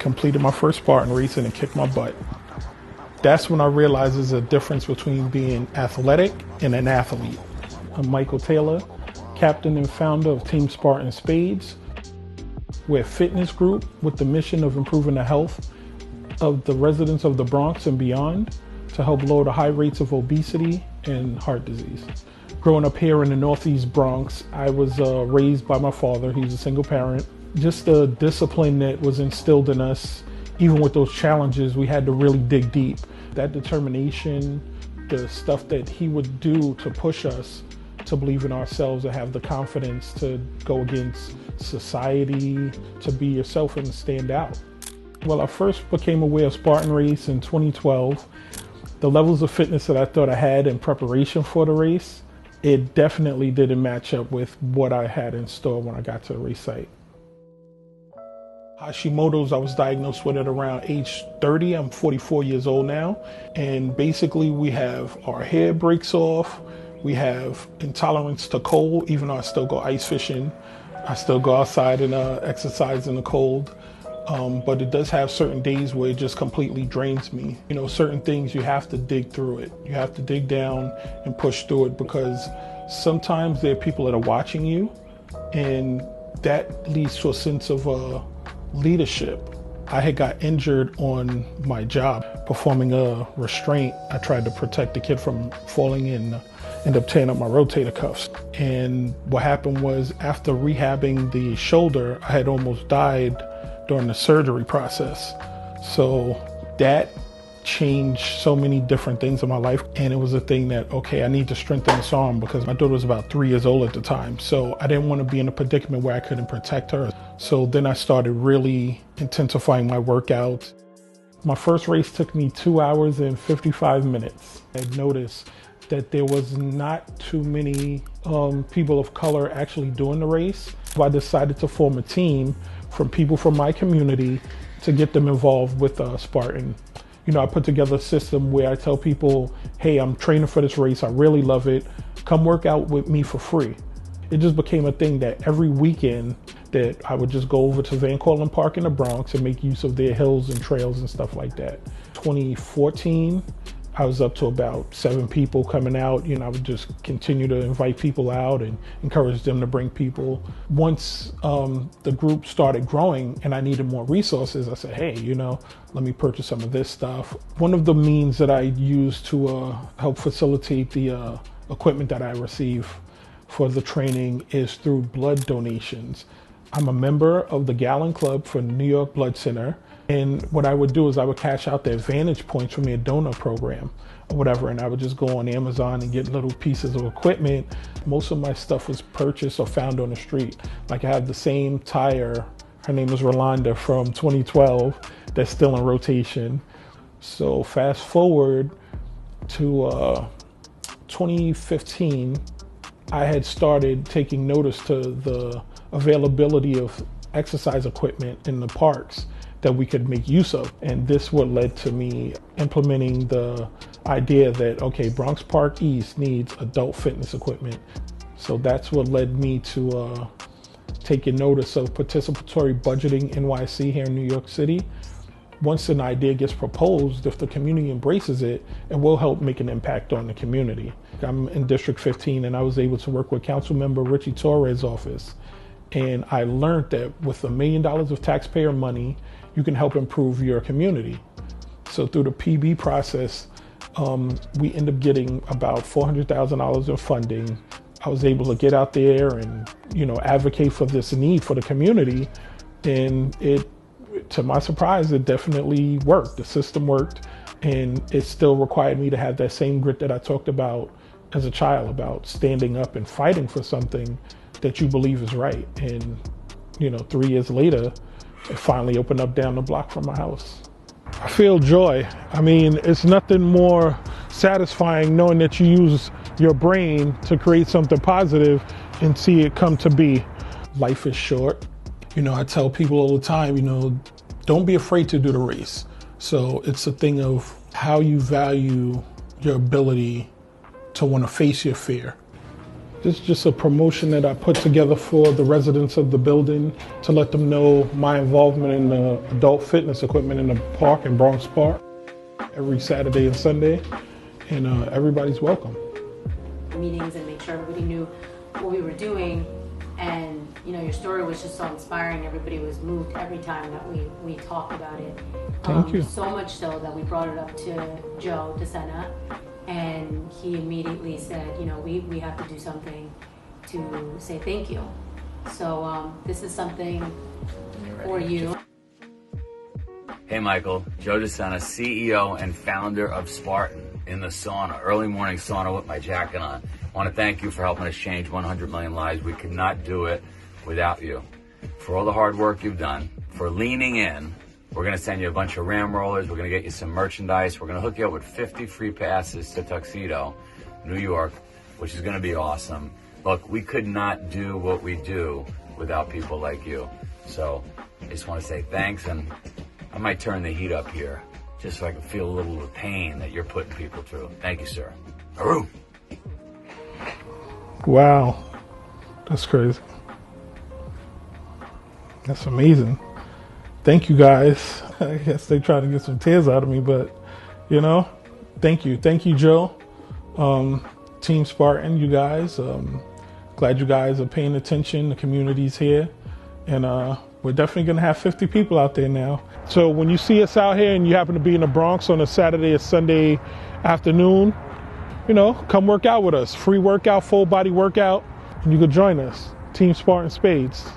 completed my first Spartan race and it kicked my butt. That's when I realized there's a difference between being athletic and an athlete. I'm Michael Taylor, captain and founder of Team Spartan Spades. We're a fitness group with the mission of improving the health of the residents of the Bronx and beyond to help lower the high rates of obesity and heart disease. Growing up here in the Northeast Bronx, I was raised by my father. He was a single parent. Just the discipline that was instilled in us, even with those challenges, we had to really dig deep. That determination, the stuff that he would do to push us to believe in ourselves, to have the confidence to go against society, to be yourself and stand out. Well, I first became aware of Spartan Race in 2012. The levels of fitness that I thought I had in preparation for the race, it definitely didn't match up with what I had in store when I got to the race site. Hashimoto's, I was diagnosed with it around age 30. I'm 44 years old now. And basically we have our hair breaks off. We have intolerance to cold, even though I still go ice fishing. I still go outside and exercise in the cold. But it does have certain days where it just completely drains me. You know, certain things you have to dig through it. You have to dig down and push through it because sometimes there are people that are watching you, and that leads to a sense of leadership. I had got injured on my job performing a restraint. I tried to protect the kid from falling and ended up tearing up my rotator cuffs. And what happened was, after rehabbing the shoulder, I had almost died during the surgery process. So that changed so many different things in my life. And it was a thing that, okay, I need to strengthen this arm because my daughter was about 3 years old at the time. So I didn't want to be in a predicament where I couldn't protect her. So then I started really intensifying my workouts. My first race took me 2 hours and 55 minutes. I noticed that there was not too many people of color actually doing the race. I decided to form a team from people from my community to get them involved with Spartan. You know, I put together a system where I tell people, hey, I'm training for this race. I really love it. Come work out with me for free. It just became a thing that every weekend that I would just go over to Van Cortlandt Park in the Bronx and make use of their hills and trails and stuff like that. 2014, I was up to about 7 people coming out. You know, I would just continue to invite people out and encourage them to bring people. Once the group started growing and I needed more resources, I said, hey, you know, let me purchase some of this stuff. One of the means that I use to help facilitate the equipment that I receive for the training is through blood donations. I'm a member of the Gallon Club for New York Blood Center. And what I would do is I would cash out the Advantage points from their donor program or whatever, and I would just go on Amazon and get little pieces of equipment. Most of my stuff was purchased or found on the street. Like I have the same tire, her name is Rolanda, from 2012, that's still in rotation. So fast forward to 2015, I had started taking notice to the availability of exercise equipment in the parks that we could make use of. And this what led to me implementing the idea that, okay, Bronx Park East needs adult fitness equipment. So that's what led me to taking notice of Participatory Budgeting NYC here in New York City. Once an idea gets proposed, if the community embraces it, it will help make an impact on the community. I'm in District 15 and I was able to work with Council Member Richie Torres' office. And I learned that with $1 million of taxpayer money, you can help improve your community. So through the PB process, we end up getting about $400,000 in funding. I was able to get out there and, you know, advocate for this need for the community. And it, to my surprise, it definitely worked. The system worked, and it still required me to have that same grit that I talked about as a child, about standing up and fighting for something that you believe is right. And, you know, 3 years later, it finally opened up down the block from my house. I feel joy. I mean, it's nothing more satisfying knowing that you use your brain to create something positive and see it come to be. Life is short. You know, I tell people all the time, you know, don't be afraid to do the race. So it's a thing of how you value your ability to want to face your fear. This is just a promotion that I put together for the residents of the building to let them know my involvement in the adult fitness equipment in the park in Bronx Park every Saturday and Sunday, and everybody's welcome. Meetings and make sure everybody knew what we were doing, and your story was just so inspiring. Everybody was moved every time that we talked about it. Thank you. So much so that we brought it up to Joe DeSena, and he immediately said, we have to do something to say thank you. So this is something for you. Hey Michael, Joe DeSena, CEO and founder of Spartan, in the sauna, early morning sauna with my jacket on. I want to thank you for helping us change 100 million lives. We could not do it without you. For all the hard work you've done, for leaning in. We're going to send you a bunch of Ram rollers. We're going to get you some merchandise. We're going to hook you up with 50 free passes to Tuxedo, New York, which is going to be awesome. Look, we could not do what we do without people like you. So I just want to say thanks, and I might turn the heat up here just so I can feel a little of the pain that you're putting people through. Thank you, sir. Haru. Wow, that's crazy. That's amazing. Thank you guys. I guess they tried to get some tears out of me, but thank you. Thank you, Joe. Team Spartan, you guys. Glad you guys are paying attention. The community's here. And we're definitely going to have 50 people out there now. So when you see us out here and you happen to be in the Bronx on a Saturday or Sunday afternoon, come work out with us. Free workout, full body workout, and you can join us. Team Spartan Spades.